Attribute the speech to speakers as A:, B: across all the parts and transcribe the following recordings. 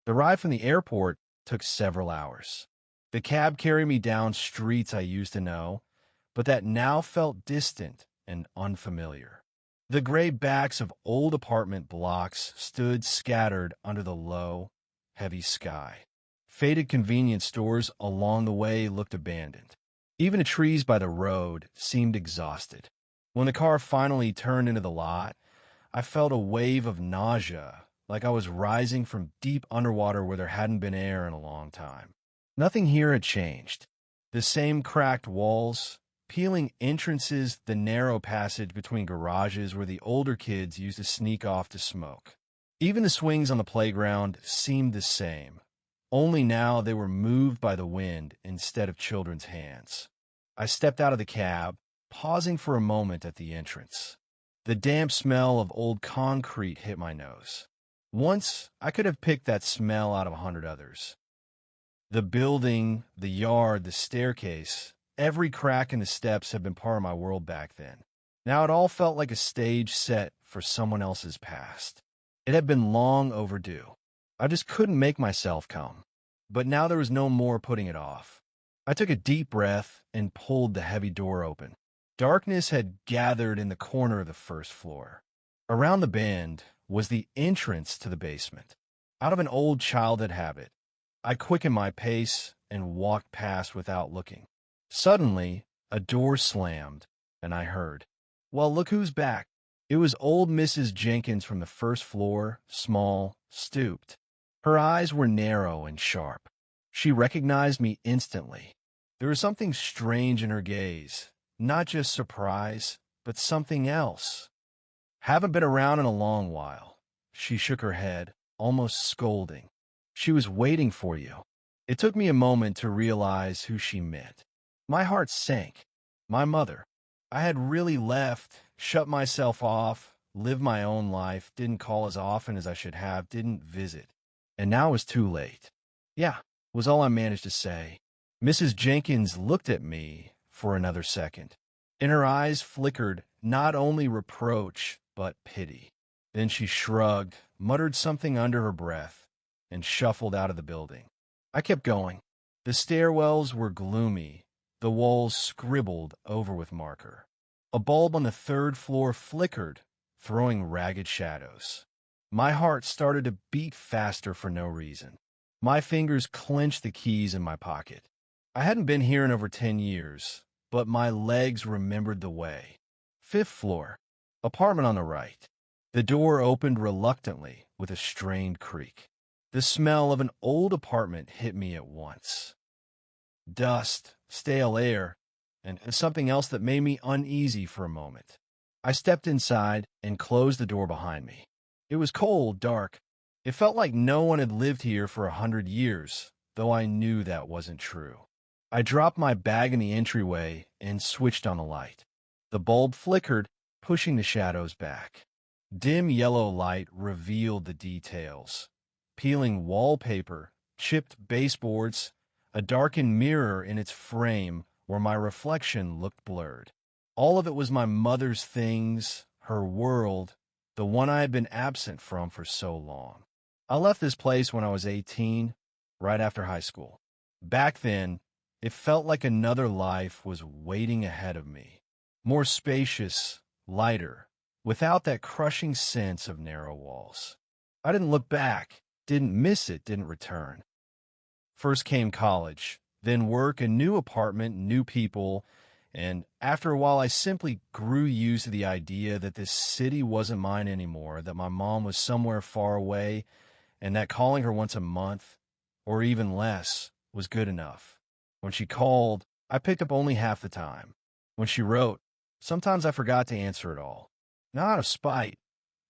A: The ride from the airport took several hours. The cab carried me down streets I used to know, but that now felt distant and unfamiliar. The gray backs of old apartment blocks stood scattered under the low, heavy sky. Faded convenience stores along the way looked abandoned. Even the trees by the road seemed exhausted. When the car finally turned into the lot, I felt a wave of nausea, like I was rising from deep underwater where there hadn't been air in a long time. Nothing here had changed. The same cracked walls, peeling entrances, the narrow passage between garages where the older kids used to sneak off to smoke. Even the swings on the playground seemed the same, only now they were moved by the wind instead of children's hands. I stepped out of the cab, pausing for a moment at the entrance. The damp smell of old concrete hit my nose. Once, I could have picked that smell out of 100 others. The building, the yard, the staircase, every crack in the steps had been part of my world back then. Now it all felt like a stage set for someone else's past. It had been long overdue. I just couldn't make myself come. But now there was no more putting it off. I took a deep breath and pulled the heavy door open. Darkness had gathered in the corner of the first floor. Around the bend was the entrance to the basement. Out of an old childhood habit, I quickened my pace and walked past without looking. Suddenly, a door slammed, and I heard, "Well, look who's back." It was old Mrs. Jenkins from the first floor, small, stooped. Her eyes were narrow and sharp. She recognized me instantly. There was something strange in her gaze, not just surprise, but something else. "Haven't been around in a long while." She shook her head, almost scolding. "She was waiting for you." It took me a moment to realize who she meant. My heart sank. My mother. I had really left, shut myself off, lived my own life, didn't call as often as I should have, didn't visit. And now it was too late. "Yeah," was all I managed to say. Mrs. Jenkins looked at me for another second. In her eyes flickered not only reproach, but pity. Then she shrugged, muttered something under her breath, and shuffled out of the building. I kept going. The stairwells were gloomy, the walls scribbled over with marker. A bulb on the third floor flickered, throwing ragged shadows. My heart started to beat faster for no reason. My fingers clenched the keys in my pocket. I hadn't been here in over 10 years, but my legs remembered the way. Fifth floor, apartment on the right. The door opened reluctantly with a strained creak. The smell of an old apartment hit me at once. Dust, stale air, and something else that made me uneasy for a moment. I stepped inside and closed the door behind me. It was cold, dark. It felt like no one had lived here for 100 years, though I knew that wasn't true. I dropped my bag in the entryway and switched on the light. The bulb flickered, pushing the shadows back. Dim yellow light revealed the details. Peeling wallpaper, chipped baseboards, a darkened mirror in its frame where my reflection looked blurred. All of it was my mother's things, her world, the one I had been absent from for so long. I left this place when I was 18, right after high school. Back then, it felt like another life was waiting ahead of me. More spacious, lighter, without that crushing sense of narrow walls. I didn't look back, didn't miss it, didn't return. First came college, then work, a new apartment, new people, and after a while I simply grew used to the idea that this city wasn't mine anymore, that my mom was somewhere far away, and that calling her once a month, or even less, was good enough. When she called, I picked up only half the time. When she wrote, sometimes I forgot to answer it all. Not out of spite,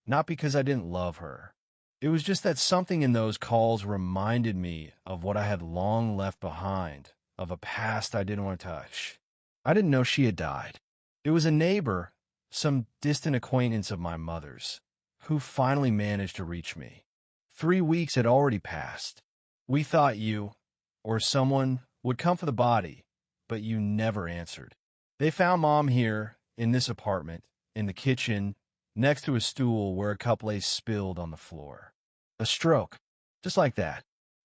A: not because I didn't love her. It was just that something in those calls reminded me of what I had long left behind, of a past I didn't want to touch. I didn't know she had died. It was a neighbor, some distant acquaintance of my mother's, who finally managed to reach me. 3 weeks had already passed. "We thought you, or someone, would come for the body, but you never answered. They found Mom here, in this apartment, in the kitchen, next to a stool where a cup lay spilled on the floor. A stroke. Just like that.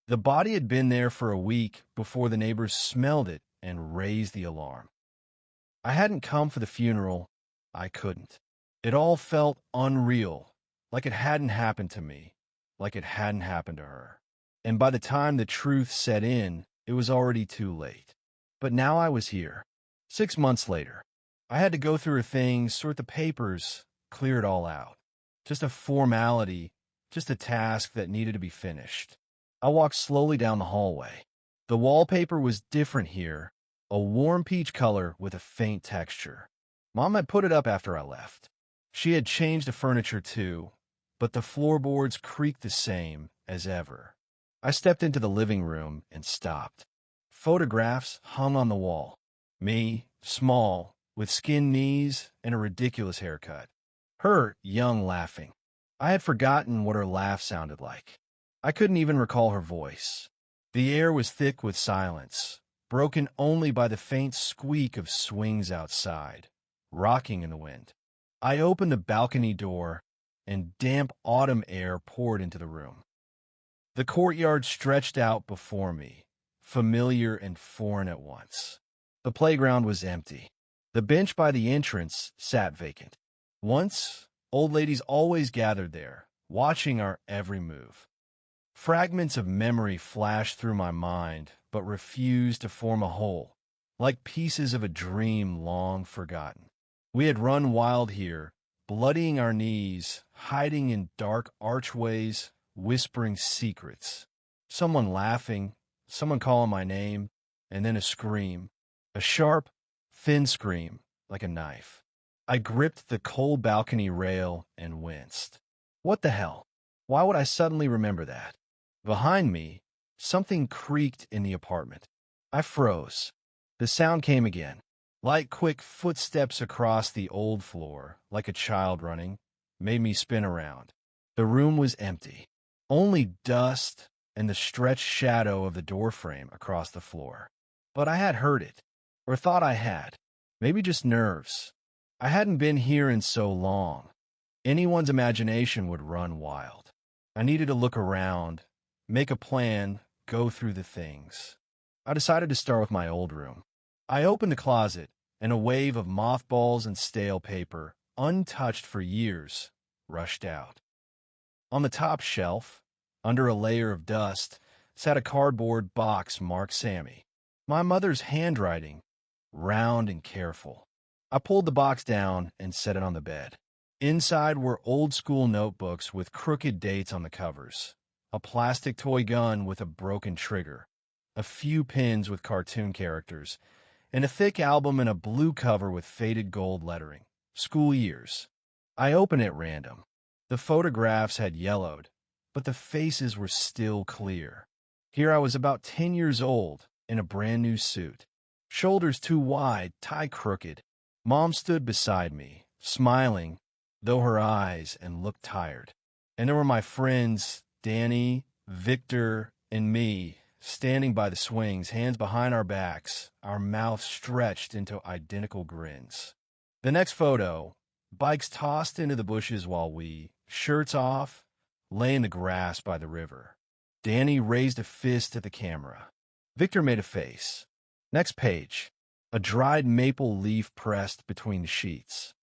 A: The body had been there for a week before the neighbors smelled it and raised the alarm. I hadn't come for the funeral. I couldn't. It all felt unreal, like it hadn't happened to me, like it hadn't happened to her. And by the time the truth set in, it was already too late. But now I was here. 6 months later. I had to go through her things, sort the papers, clear it all out. Just a formality, just a task that needed to be finished. I walked slowly down the hallway. The wallpaper was different here, a warm peach color with a faint texture. Mom had put it up after I left. She had changed the furniture too, but the floorboards creaked the same as ever. I stepped into the living room and stopped. Photographs hung on the wall. Me, small, with skinned knees and a ridiculous haircut. Her, young, laughing. I had forgotten what her laugh sounded like. I couldn't even recall her voice. The air was thick with silence, broken only by the faint squeak of swings outside, rocking in the wind. I opened the balcony door, and damp autumn air poured into the room. The courtyard stretched out before me, familiar and foreign at once. The playground was empty. The bench by the entrance sat vacant. Once, old ladies always gathered there, watching our every move. Fragments of memory flashed through my mind, but refused to form a whole, like pieces of a dream long forgotten. We had run wild here, bloodying our knees, hiding in dark archways, whispering secrets. Someone laughing, someone calling my name, and then a scream. A sharp, thin scream, like a knife. I gripped the cold balcony rail and winced. What the hell? Why would I suddenly remember that? Behind me, something creaked in the apartment. I froze. The sound came again. Light, quick footsteps across the old floor, like a child running, made me spin around. The room was empty. Only dust and the stretched shadow of the doorframe across the floor. But I had heard it, or thought I had. Maybe just nerves. I hadn't been here in so long. Anyone's imagination would run wild. I needed to look around, make a plan, go through the things. I decided to start with my old room. I opened the closet, and a wave of mothballs and stale paper, untouched for years, rushed out. On the top shelf, under a layer of dust, sat a cardboard box marked Sammy. My mother's handwriting, round and careful. I pulled the box down and set it on the bed. Inside were old-school notebooks with crooked dates on the covers, a plastic toy gun with a broken trigger, a few pins with cartoon characters, and a thick album in a blue cover with faded gold lettering. School years. I opened at random. The photographs had yellowed, but the faces were still clear. Here I was about 10 years old, in a brand new suit. Shoulders too wide, tie crooked. Mom stood beside me, smiling, though her eyes, and looked tired. And there were my friends, Danny, Victor, and me, standing by the swings, hands behind our backs, our mouths stretched into identical grins. The next photo, bikes tossed into the bushes while we, shirts off, lay in the grass by the river. Danny raised a fist at the camera. Victor made a face. Next page, a dried maple leaf pressed between the sheets.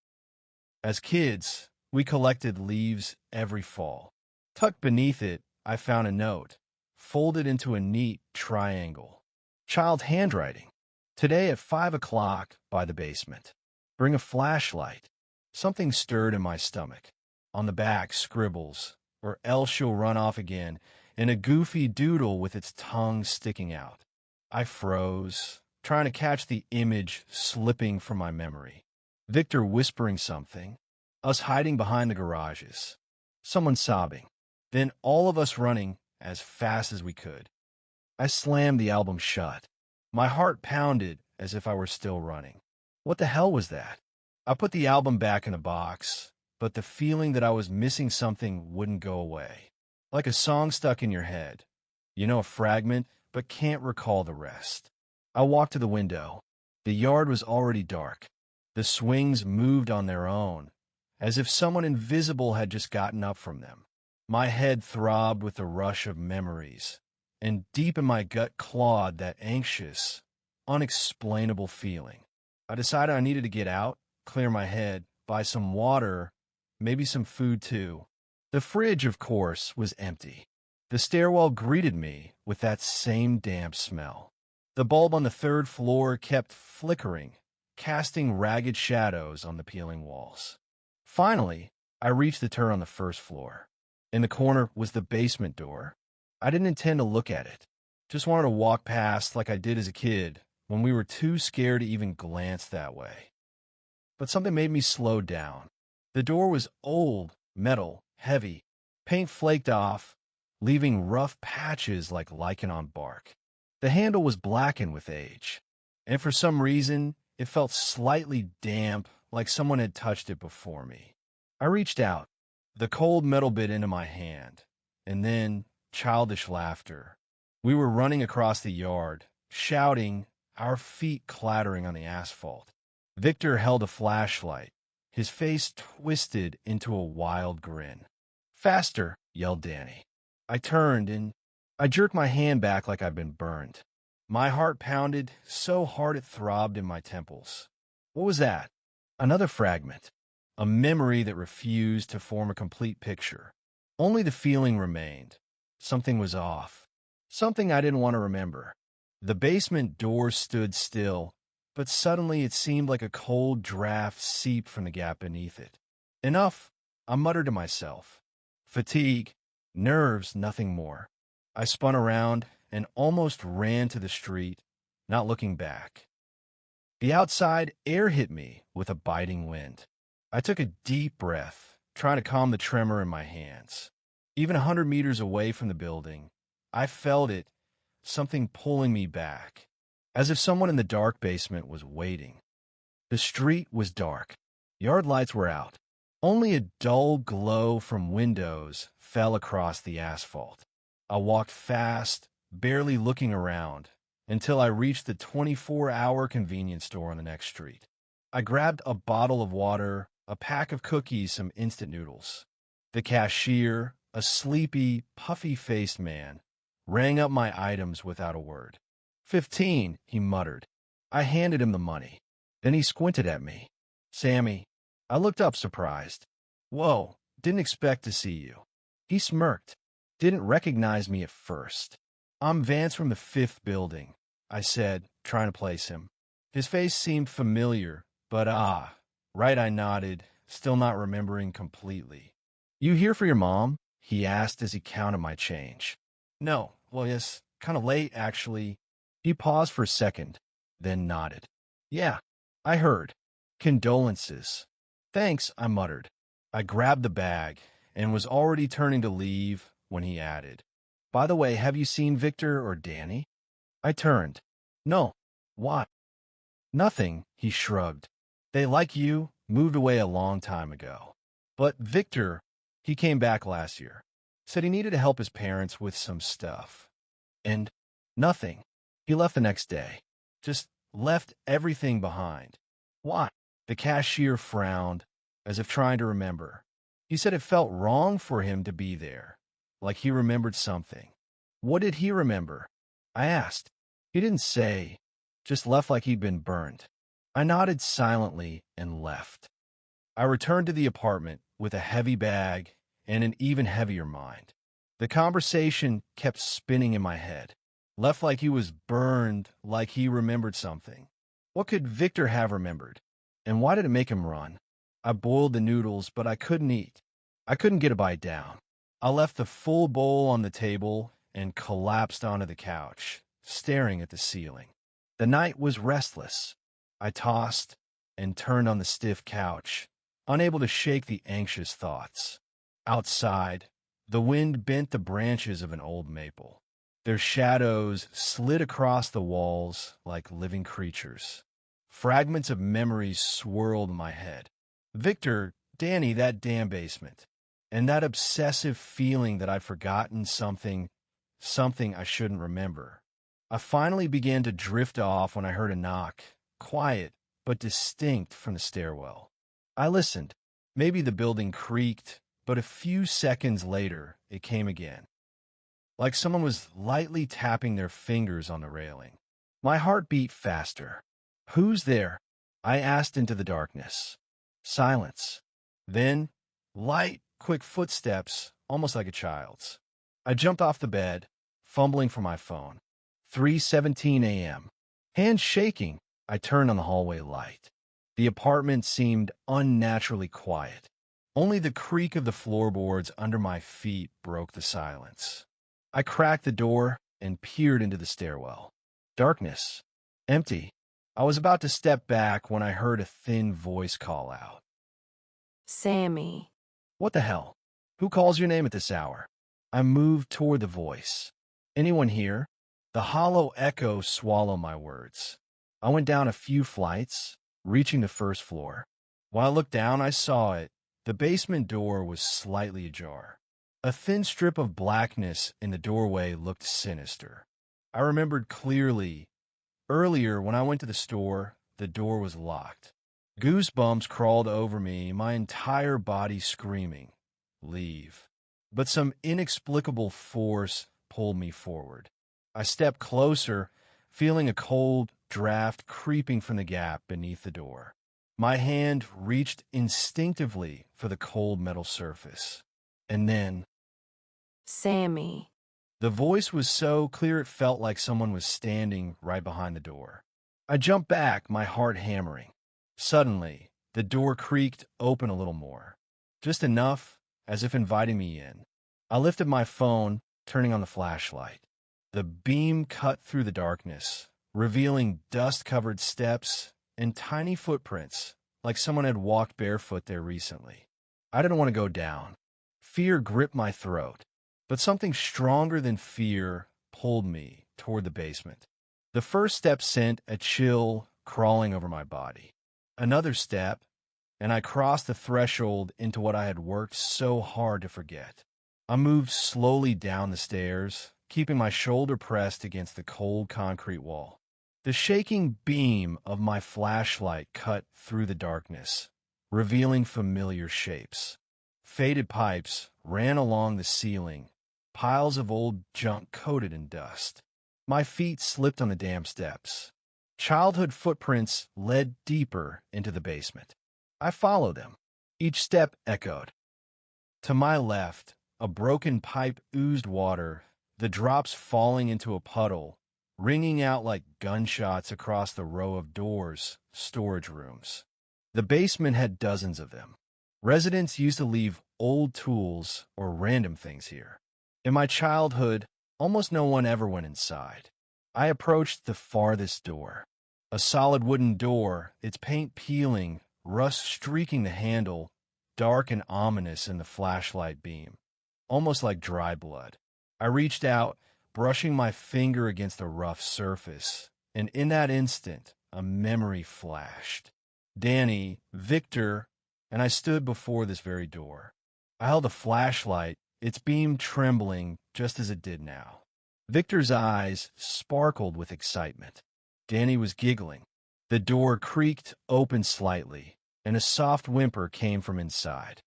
A: As kids, we collected leaves every fall. Tucked beneath it, I found a note, folded into a neat triangle. Child handwriting. Today at 5 o'clock by the basement. Bring a flashlight. Something stirred in my stomach. On the back, scribbles, or else she'll run off again, and a goofy doodle with its tongue sticking out. I froze, trying to catch the image slipping from my memory. Victor whispering something, us hiding behind the garages, someone sobbing, then all of us running as fast as we could. I slammed the album shut. My heart pounded as if I were still running. What the hell was that? I put the album back in a box, but the feeling that I was missing something wouldn't go away. Like a song stuck in your head. You know a fragment, but can't recall the rest. I walked to the window. The yard was already dark. The swings moved on their own, as if someone invisible had just gotten up from them. My head throbbed with a rush of memories, and deep in my gut clawed that anxious, unexplainable feeling. I decided I needed to get out, clear my head, buy some water, maybe some food too. The fridge, of course, was empty. The stairwell greeted me with that same damp smell. The bulb on the third floor kept flickering, casting ragged shadows on the peeling walls. Finally, I reached the turn on the first floor. In the corner was the basement door. I didn't intend to look at it. Just wanted to walk past like I did as a kid when we were too scared to even glance that way. But something made me slow down. The door was old, metal, heavy. Paint flaked off, leaving rough patches like lichen on bark. The handle was blackened with age, and for some reason, it felt slightly damp, like someone had touched it before me. I reached out. The cold metal bit into my hand, and then childish laughter. We were running across the yard, shouting, our feet clattering on the asphalt. Victor held a flashlight, his face twisted into a wild grin. "Faster!" yelled Danny. I turned and I jerked my hand back like I'd been burned. My heart pounded so hard it throbbed in my temples. What was that? Another fragment. A memory that refused to form a complete picture. Only the feeling remained. Something was off. Something I didn't want to remember. The basement door stood still, but suddenly it seemed like a cold draft seeped from the gap beneath it. Enough, I muttered to myself. Fatigue, nerves, nothing more. I spun around and almost ran to the street, not looking back. The outside air hit me with a biting wind. I took a deep breath, trying to calm the tremor in my hands. Even 100 meters away from the building, I felt it, something pulling me back, as if someone in the dark basement was waiting. The street was dark. Yard lights were out. Only a dull glow from windows fell across the asphalt. I walked fast, barely looking around, until I reached the 24-hour convenience store on the next street. I grabbed a bottle of water, a pack of cookies, some instant noodles. The cashier, a sleepy, puffy-faced man, rang up my items without a word. 15, he muttered. I handed him the money. Then he squinted at me. Sammy. I looked up, surprised. Whoa, didn't expect to see you. He smirked. Didn't recognize me at first. I'm Vance from the 5th building, I said, trying to place him. His face seemed familiar, but right, I nodded, still not remembering completely. You here for your mom? He asked as he counted my change. No, well, yes, kind of late, actually. He paused for a second, then nodded. Yeah, I heard. Condolences. Thanks, I muttered. I grabbed the bag and was already turning to leave when he added, By the way, have you seen Victor or Danny? I turned. No. Why? Nothing, he shrugged. They, like you, moved away a long time ago. But Victor, he came back last year. Said he needed to help his parents with some stuff. And nothing. He left the next day. Just left everything behind. Why? The cashier frowned, as if trying to remember. He said it felt wrong for him to be there, like he remembered something. What did he remember? I asked. He didn't say, just left like he'd been burned. I nodded silently and left. I returned to the apartment with a heavy bag and an even heavier mind. The conversation kept spinning in my head. Left like he was burned, like he remembered something. What could Victor have remembered? And why did it make him run? I boiled the noodles, but I couldn't eat. I couldn't get a bite down. I left the full bowl on the table and collapsed onto the couch, staring at the ceiling. The night was restless. I tossed and turned on the stiff couch, unable to shake the anxious thoughts. Outside, the wind bent the branches of an old maple. Their shadows slid across the walls like living creatures. Fragments of memories swirled in my head. Victor, Danny, that damn basement. And that obsessive feeling that I'd forgotten something I shouldn't remember. I finally began to drift off when I heard a knock, quiet but distinct from the stairwell. I listened. Maybe the building creaked, but a few seconds later, it came again, like someone was lightly tapping their fingers on the railing. My heart beat faster. "Who's there?" I asked into the darkness. Silence. Then, light, quick footsteps, almost like a child's. I jumped off the bed, fumbling for my phone. 3:17 a.m. Hands shaking, I turned on the hallway light. The apartment seemed unnaturally quiet. Only the creak of the floorboards under my feet broke the silence. I cracked the door and peered into the stairwell. Darkness. Empty. I was about to step back when I heard a thin voice call out.
B: Sammy.
A: What the hell? Who calls your name at this hour? I moved toward the voice. Anyone here? The hollow echo swallowed my words. I went down a few flights, reaching the first floor. When I looked down, I saw it. The basement door was slightly ajar. A thin strip of blackness in the doorway looked sinister. I remembered clearly, earlier when I went to the store, the door was locked. Goosebumps crawled over me, my entire body screaming, "Leave." But some inexplicable force pulled me forward. I stepped closer, feeling a cold draft creeping from the gap beneath the door. My hand reached instinctively for the cold metal surface. And then,
B: Sammy.
A: the voice was so clear it felt like someone was standing right behind the door. I jumped back, my heart hammering. Suddenly, the door creaked open a little more, just enough, as if inviting me in. I lifted my phone, turning on the flashlight. The beam cut through the darkness, revealing dust-covered steps and tiny footprints, like someone had walked barefoot there recently. I didn't want to go down. Fear gripped my throat, but something stronger than fear pulled me toward the basement. The first step sent a chill crawling over my body. Another step, and I crossed the threshold into what I had worked so hard to forget. I moved slowly down the stairs, keeping my shoulder pressed against the cold concrete wall. The shaking beam of my flashlight cut through the darkness, revealing familiar shapes. Faded pipes ran along the ceiling, piles of old junk coated in dust. My feet slipped on the damp steps. Childhood footprints led deeper into the basement. I followed them. Each step echoed. To my left, a broken pipe oozed water, the drops falling into a puddle, ringing out like gunshots across the row of doors, storage rooms. The basement had dozens of them. Residents used to leave old tools or random things here. In my childhood, almost no one ever went inside. I approached the farthest door. A solid wooden door, its paint peeling, rust streaking the handle, dark and ominous in the flashlight beam, almost like dry blood. I reached out, brushing my finger against the rough surface, and in that instant, a memory flashed. Danny, Victor, and I stood before this very door. I held a flashlight, its beam trembling just as it did now. Victor's eyes sparkled with excitement. Danny was giggling. The door creaked open slightly, and a soft whimper came from inside.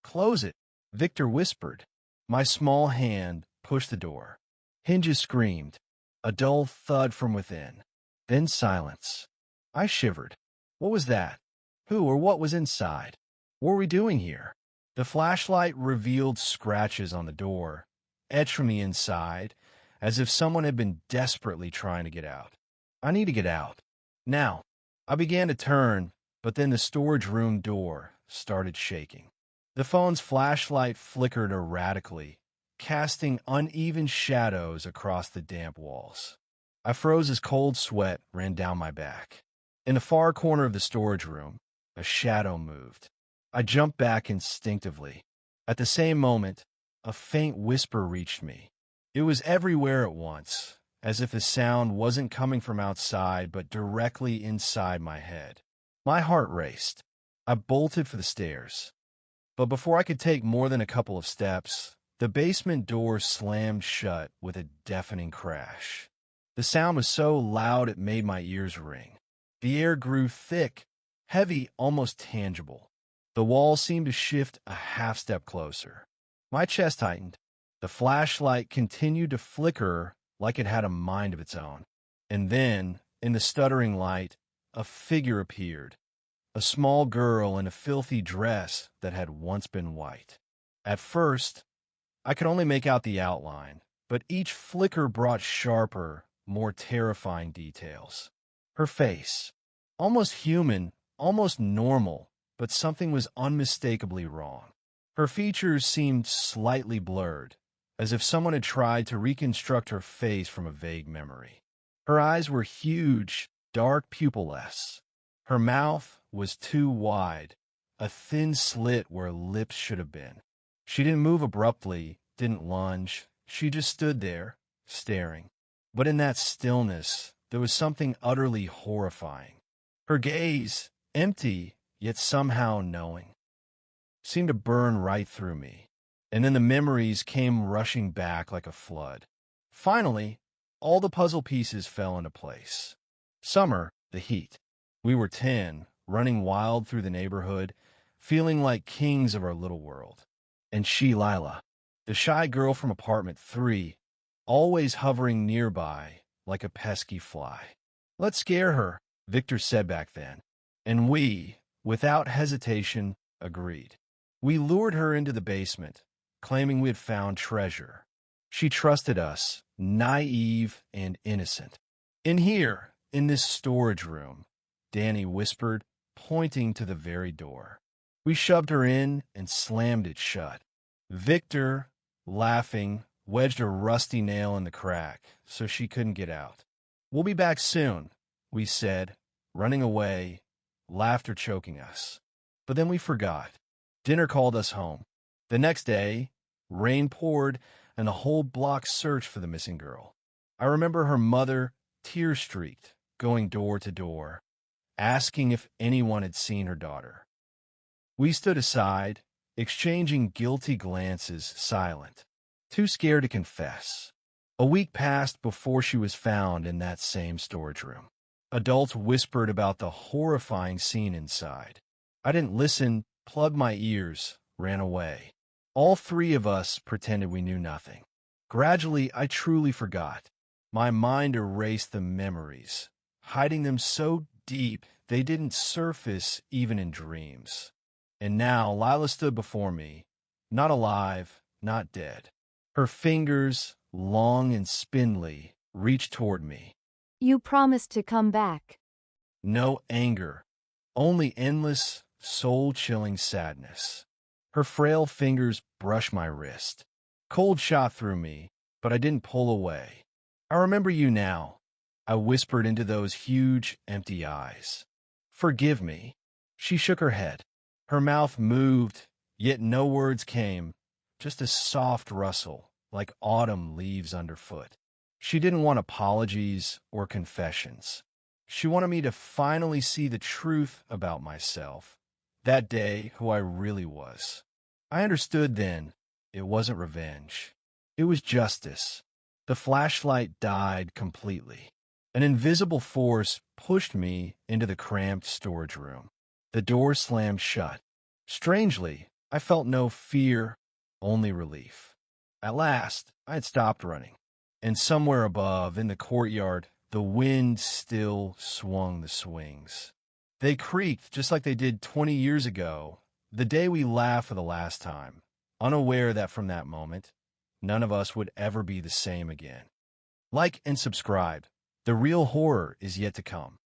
A: "Close it," Victor whispered. My small hand pushed the door. Hinges screamed. A dull thud from within. Then silence. I shivered. What was that? Who or what was inside? What were we doing here? The flashlight revealed scratches on the door, etched from the inside, as if someone had been desperately trying to get out. I need to get out. Now. I began to turn, but then the storage room door started shaking. The phone's flashlight flickered erratically, casting uneven shadows across the damp walls. I froze as cold sweat ran down my back. In the far corner of the storage room, a shadow moved. I jumped back instinctively. At the same moment, a faint whisper reached me. It was everywhere at once, as if the sound wasn't coming from outside but directly inside my head. My heart raced. I bolted for the stairs. But before I could take more than a couple of steps, the basement door slammed shut with a deafening crash. The sound was so loud it made my ears ring. The air grew thick, heavy, almost tangible. The wall seemed to shift a half step closer. My chest tightened. The flashlight continued to flicker like it had a mind of its own. And then, in the stuttering light, a figure appeared. A small girl in a filthy dress that had once been white. At first, I could only make out the outline, but each flicker brought sharper, more terrifying details. Her face, almost human, almost normal, but something was unmistakably wrong. Her features seemed slightly blurred, as if someone had tried to reconstruct her face from a vague memory. Her eyes were huge, dark pupilless. Her mouth was too wide, a thin slit where lips should have been. She didn't move abruptly, didn't lunge. She just stood there, staring. But in that stillness, there was something utterly horrifying. Her gaze, empty, yet somehow knowing, seemed to burn right through me. And then the memories came rushing back like a flood. Finally, all the puzzle pieces fell into place. Summer, the heat. We were 10, running wild through the neighborhood, feeling like kings of our little world. And she, Lila, the shy girl from apartment 3, always hovering nearby like a pesky fly. "Let's scare her," Victor said back then. And we, without hesitation, agreed. We lured her into the basement, claiming we had found treasure. She trusted us, naive and innocent. "In here, in this storage room," Danny whispered, pointing to the very door. We shoved her in and slammed it shut. Victor, laughing, wedged a rusty nail in the crack so she couldn't get out. "We'll be back soon," we said, running away, laughter choking us. But then we forgot. Dinner called us home. The next day, rain poured and the whole block searched for the missing girl. I remember her mother, tear-streaked, going door to door, asking if anyone had seen her daughter. We stood aside, exchanging guilty glances, silent, too scared to confess. A week passed before she was found in that same storage room. Adults whispered about the horrifying scene inside. I didn't listen, plugged my ears, ran away. All 3 of us pretended we knew nothing. Gradually, I truly forgot. My mind erased the memories, hiding them so deep they didn't surface even in dreams. And now Lila stood before me, not alive, not dead. Her fingers, long and spindly, reached toward me.
B: You promised to come back.
A: No anger, only endless, soul-chilling sadness. Her frail fingers brushed my wrist. Cold shot through me, but I didn't pull away. "I remember you now," I whispered into those huge, empty eyes. "Forgive me." She shook her head. Her mouth moved, yet no words came, just a soft rustle, like autumn leaves underfoot. She didn't want apologies or confessions. She wanted me to finally see the truth about myself, that day who I really was. I understood then it wasn't revenge. It was justice. The flashlight died completely. An invisible force pushed me into the cramped storage room. The door slammed shut. Strangely, I felt no fear, only relief. At last, I had stopped running. And somewhere above, in the courtyard, the wind still swung the swings. They creaked just like they did 20 years ago, the day we laughed for the last time, unaware that from that moment, none of us would ever be the same again. Like and subscribe. The real horror is yet to come.